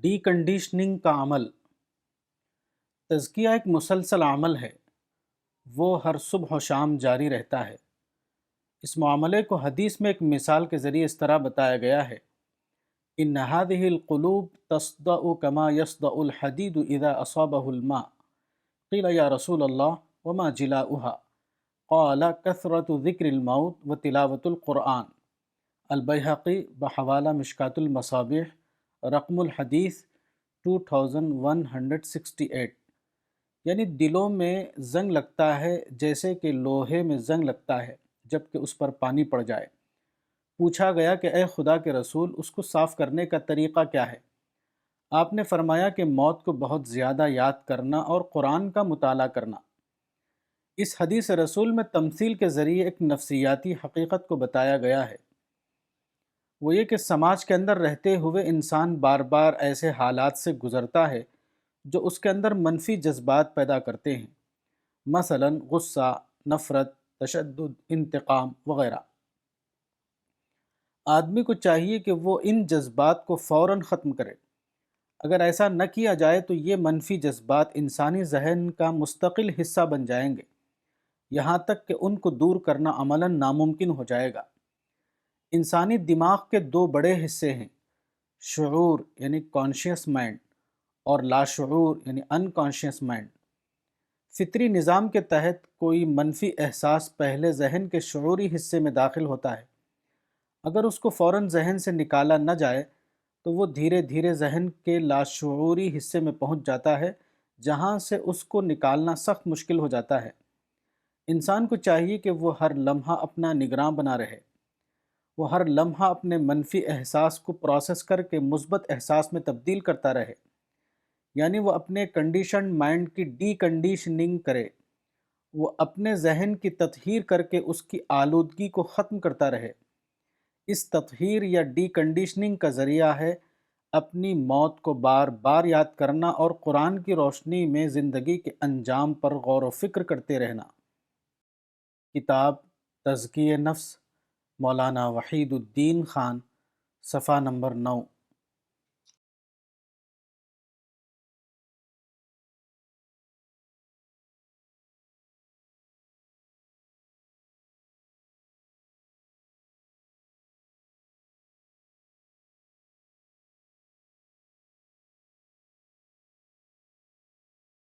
D conditioning کا عمل تزکیہ ایک مسلسل عمل ہے۔ وہ ہر صبح و شام جاری رہتا ہے۔ اس معاملے کو حدیث میں ایک مثال کے ذریعے اس طرح بتایا گیا ہے: ان هذه القلوب تصدأ كما يصدأ الحديد اذا اصابه الماء قيل يا رسول الله وما جلاؤها قال كثرة ذكر الموت وتلاوة القرآن۔ البیہقی بحوالہ مشکاۃ المصابیح، رقم الحدیث 2168۔ یعنی دلوں میں زنگ لگتا ہے جیسے کہ لوہے میں زنگ لگتا ہے جب کہ اس پر پانی پڑ جائے۔ پوچھا گیا کہ اے خدا کے رسول، اس کو صاف کرنے کا طریقہ کیا ہے؟ آپ نے فرمایا کہ موت کو بہت زیادہ یاد کرنا اور قرآن کا مطالعہ کرنا۔ اس حدیث رسول میں تمثیل کے ذریعے ایک نفسیاتی حقیقت کو بتایا گیا ہے۔ وہ یہ کہ سماج کے اندر رہتے ہوئے انسان بار بار ایسے حالات سے گزرتا ہے جو اس کے اندر منفی جذبات پیدا کرتے ہیں، مثلا غصہ، نفرت، تشدد، انتقام وغیرہ۔ آدمی کو چاہیے کہ وہ ان جذبات کو فوراً ختم کرے۔ اگر ایسا نہ کیا جائے تو یہ منفی جذبات انسانی ذہن کا مستقل حصہ بن جائیں گے، یہاں تک کہ ان کو دور کرنا عملاً ناممکن ہو جائے گا۔ انسانی دماغ کے دو بڑے حصے ہیں: شعور یعنی کانشیس مائنڈ اور لاشعور یعنی انکانشیس مائنڈ۔ فطری نظام کے تحت کوئی منفی احساس پہلے ذہن کے شعوری حصے میں داخل ہوتا ہے۔ اگر اس کو فوراً ذہن سے نکالا نہ جائے تو وہ دھیرے دھیرے ذہن کے لاشعوری حصے میں پہنچ جاتا ہے، جہاں سے اس کو نکالنا سخت مشکل ہو جاتا ہے۔ انسان کو چاہیے کہ وہ ہر لمحہ اپنا نگراں بنا رہے۔ وہ ہر لمحہ اپنے منفی احساس کو پروسیس کر کے مثبت احساس میں تبدیل کرتا رہے، یعنی وہ اپنے کنڈیشنڈ مائنڈ کی ڈی کنڈیشننگ کرے۔ وہ اپنے ذہن کی تطہیر کر کے اس کی آلودگی کو ختم کرتا رہے۔ اس تطہیر یا ڈی کنڈیشننگ کا ذریعہ ہے اپنی موت کو بار بار یاد کرنا اور قرآن کی روشنی میں زندگی کے انجام پر غور و فکر کرتے رہنا۔ کتاب تزکیہ نفس، مولانا وحید الدین خان، صفحہ نمبر 9۔